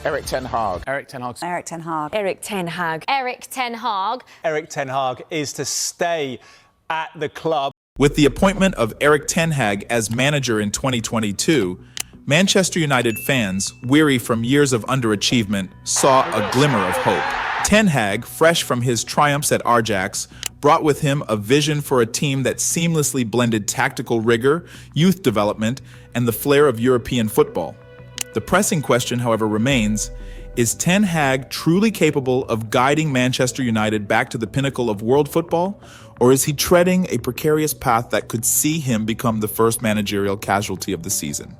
Erik Ten Hag. Erik Ten Hag. Erik Ten Hag. Erik Ten Hag. Erik Ten Hag. Erik Ten Hag is to stay at the club. With the appointment of Erik Ten Hag as manager in 2022, Manchester United fans, weary from years of underachievement, saw a glimmer of hope. Ten Hag, fresh from his triumphs at Ajax, brought with him a vision for a team that seamlessly blended tactical rigor, youth development, and the flair of European football. The pressing question, however, remains, is Ten Hag truly capable of guiding Manchester United back to the pinnacle of world football, or is he treading a precarious path that could see him become the first managerial casualty of the season?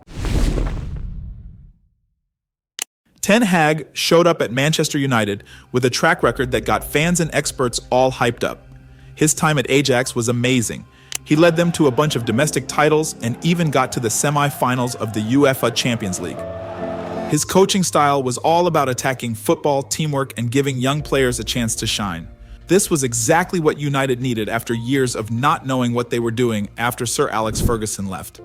Ten Hag showed up at Manchester United with a track record that got fans and experts all hyped up. His time at Ajax was amazing. He led them to a bunch of domestic titles and even got to the semi-finals of the UEFA Champions League. His coaching style was all about attacking football, teamwork, and giving young players a chance to shine. This was exactly what United needed after years of not knowing what they were doing after Sir Alex Ferguson left.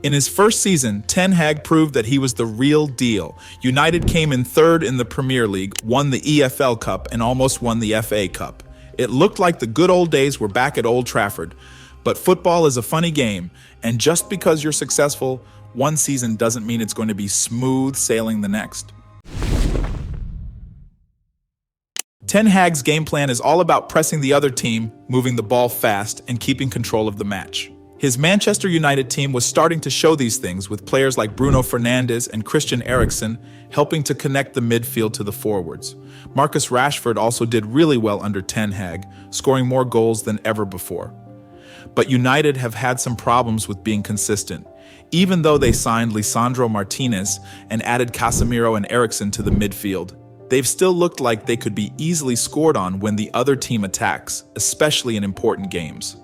In his first season, Ten Hag proved that he was the real deal. United came in third in the Premier League, won the EFL Cup, and almost won the FA Cup. It looked like the good old days were back at Old Trafford. But football is a funny game, and just because you're successful one season doesn't mean it's going to be smooth sailing the next. Ten Hag's game plan is all about pressing the other team, moving the ball fast, and keeping control of the match. His Manchester United team was starting to show these things with players like Bruno Fernandes and Christian Eriksen helping to connect the midfield to the forwards. Marcus Rashford also did really well under Ten Hag, scoring more goals than ever before. But United have had some problems with being consistent. Even though they signed Lisandro Martinez and added Casemiro and Eriksen to the midfield, they've still looked like they could be easily scored on when the other team attacks, especially in important games.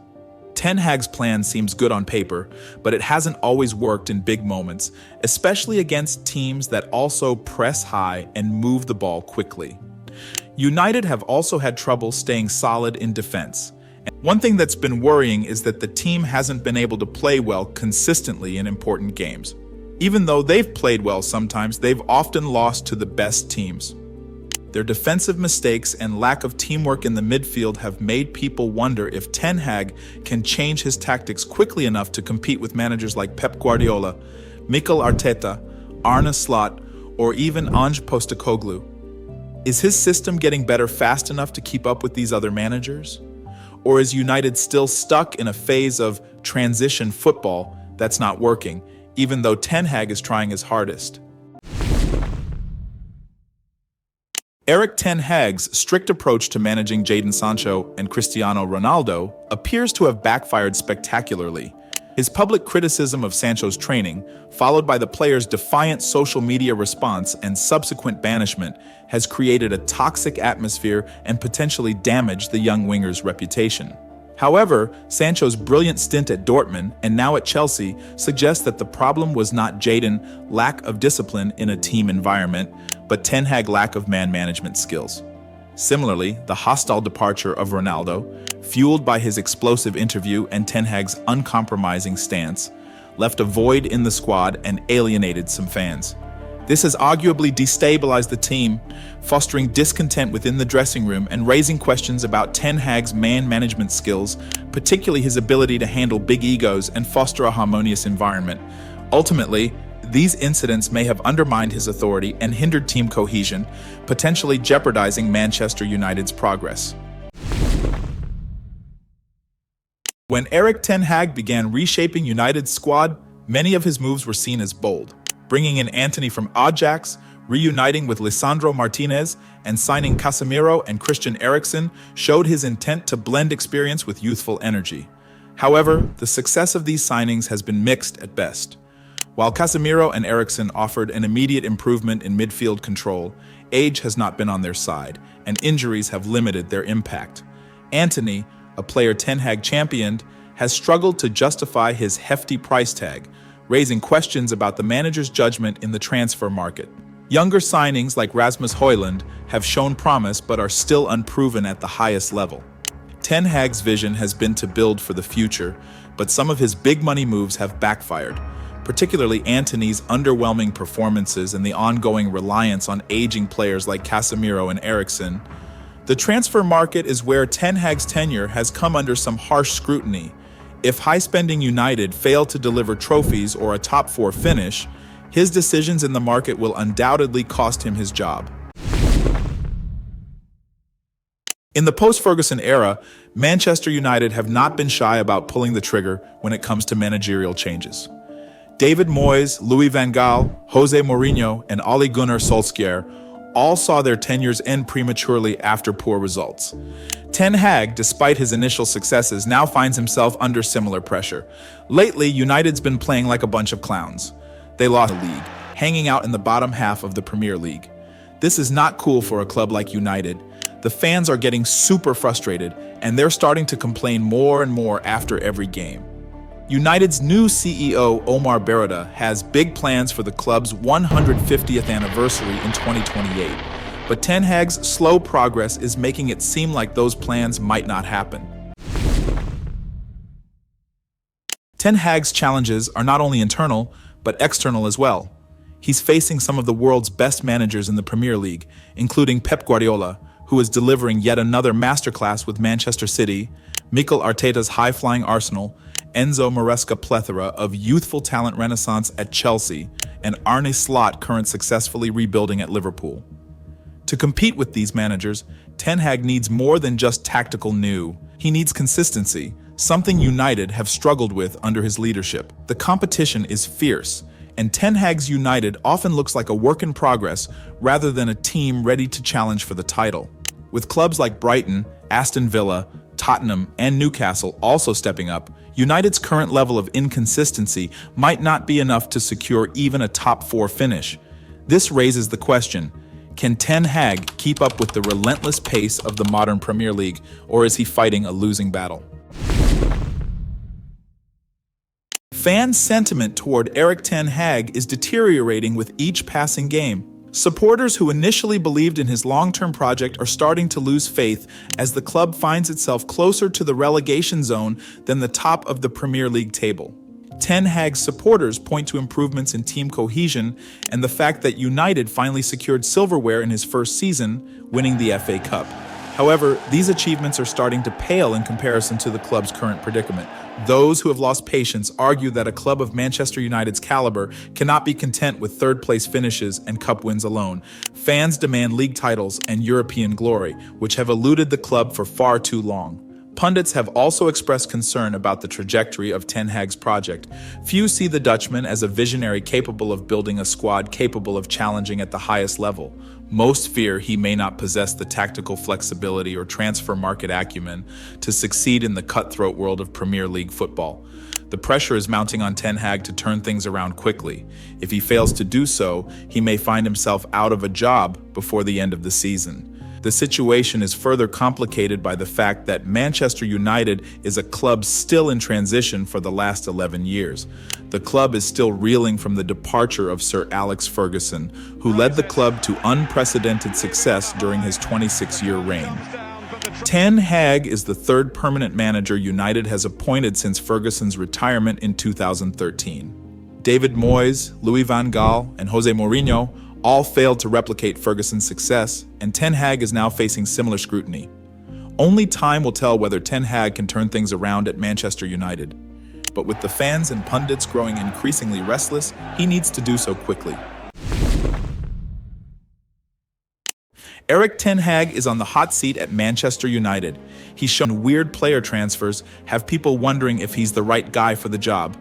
Ten Hag's plan seems good on paper, but it hasn't always worked in big moments, especially against teams that also press high and move the ball quickly. United have also had trouble staying solid in defense. One thing that's been worrying is that the team hasn't been able to play well consistently in important games. Even though they've played well sometimes, they've often lost to the best teams. Their defensive mistakes and lack of teamwork in the midfield have made people wonder if Ten Hag can change his tactics quickly enough to compete with managers like Pep Guardiola, Mikel Arteta, Arne Slot, or even Ange Postecoglou. Is his system getting better fast enough to keep up with these other managers? Or is United still stuck in a phase of transition football that's not working, even though Ten Hag is trying his hardest? Erik Ten Hag's strict approach to managing Jadon Sancho and Cristiano Ronaldo appears to have backfired spectacularly. His public criticism of Sancho's training, followed by the player's defiant social media response and subsequent banishment, has created a toxic atmosphere and potentially damaged the young winger's reputation. However, Sancho's brilliant stint at Dortmund and now at Chelsea suggests that the problem was not Jadon's lack of discipline in a team environment, but Ten Hag's lack of man management skills. Similarly, the hostile departure of Ronaldo, fueled by his explosive interview and Ten Hag's uncompromising stance, left a void in the squad and alienated some fans. This has arguably destabilized the team, fostering discontent within the dressing room and raising questions about Ten Hag's man management skills, particularly his ability to handle big egos and foster a harmonious environment. Ultimately, these incidents may have undermined his authority and hindered team cohesion, potentially jeopardizing Manchester United's progress. When Erik Ten Hag began reshaping United's squad, many of his moves were seen as bold. Bringing in Antony from Ajax, reuniting with Lisandro Martinez, and signing Casemiro and Christian Eriksen showed his intent to blend experience with youthful energy. However, the success of these signings has been mixed at best. While Casemiro and Eriksen offered an immediate improvement in midfield control, age has not been on their side, and injuries have limited their impact. Antony, a player Ten Hag championed, has struggled to justify his hefty price tag, raising questions about the manager's judgment in the transfer market. Younger signings like Rasmus Højlund have shown promise but are still unproven at the highest level. Ten Hag's vision has been to build for the future, but some of his big money moves have backfired. particularly Antony's underwhelming performances and the ongoing reliance on aging players like Casemiro and Eriksen, the transfer market is where Ten Hag's tenure has come under some harsh scrutiny. If high-spending United fail to deliver trophies or a top-4 finish, his decisions in the market will undoubtedly cost him his job. In the post-Ferguson era, Manchester United have not been shy about pulling the trigger when it comes to managerial changes. David Moyes, Louis van Gaal, Jose Mourinho, and Ole Gunnar Solskjaer all saw their tenures end prematurely after poor results. Ten Hag, despite his initial successes, now finds himself under similar pressure. Lately, United's been playing like a bunch of clowns. They lost the league, hanging out in the bottom half of the Premier League. This is not cool for a club like United. The fans are getting super frustrated, and they're starting to complain more and more after every game. United's new CEO, Omar Berrada, has big plans for the club's 150th anniversary in 2028. But Ten Hag's slow progress is making it seem like those plans might not happen. Ten Hag's challenges are not only internal, but external as well. He's facing some of the world's best managers in the Premier League, including Pep Guardiola, who is delivering yet another masterclass with Manchester City, Mikel Arteta's high-flying Arsenal, Enzo Maresca's plethora of youthful talent renaissance at Chelsea, and Arne Slot current successfully rebuilding at Liverpool. To compete with these managers, Ten Hag needs more than just tactical new. He needs consistency, something United have struggled with under his leadership. The competition is fierce, and Ten Hag's United often looks like a work in progress rather than a team ready to challenge for the title. With clubs like Brighton, Aston Villa, Tottenham, and Newcastle also stepping up, United's current level of inconsistency might not be enough to secure even a top-4 finish. This raises the question, can Ten Hag keep up with the relentless pace of the modern Premier League, or is he fighting a losing battle? Fan sentiment toward Erik Ten Hag is deteriorating with each passing game. Supporters who initially believed in his long-term project are starting to lose faith as the club finds itself closer to the relegation zone than the top of the Premier League table. Ten Hag's supporters point to improvements in team cohesion and the fact that United finally secured silverware in his first season, winning the FA Cup. However, these achievements are starting to pale in comparison to the club's current predicament. Those who have lost patience argue that a club of Manchester United's caliber cannot be content with third-place finishes and cup wins alone. Fans demand league titles and European glory, which have eluded the club for far too long. Pundits have also expressed concern about the trajectory of Ten Hag's project. Few see the Dutchman as a visionary capable of building a squad capable of challenging at the highest level. Most fear he may not possess the tactical flexibility or transfer market acumen to succeed in the cutthroat world of Premier League football. The pressure is mounting on Ten Hag to turn things around quickly. If he fails to do so, he may find himself out of a job before the end of the season. The situation is further complicated by the fact that Manchester United is a club still in transition for the last 11 years. The club is still reeling from the departure of Sir Alex Ferguson, who led the club to unprecedented success during his 26-year reign. Ten Hag is the third permanent manager United has appointed since Ferguson's retirement in 2013. David Moyes, Louis van Gaal, and Jose Mourinho all failed to replicate Ferguson's success, and Ten Hag is now facing similar scrutiny. Only time will tell whether Ten Hag can turn things around at Manchester United. But with the fans and pundits growing increasingly restless, he needs to do so quickly. Erik Ten Hag is on the hot seat at Manchester United. He's shown weird player transfers, have people wondering if he's the right guy for the job.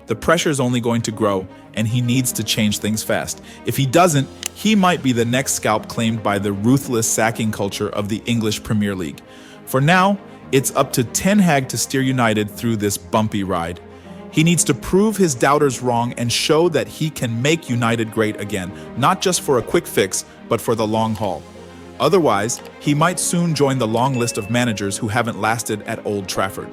The pressure is only going to grow, and he needs to change things fast. If he doesn't, he might be the next scalp claimed by the ruthless sacking culture of the English Premier League. For now, it's up to Ten Hag to steer United through this bumpy ride. He needs to prove his doubters wrong and show that he can make United great again, not just for a quick fix, but for the long haul. Otherwise, he might soon join the long list of managers who haven't lasted at Old Trafford.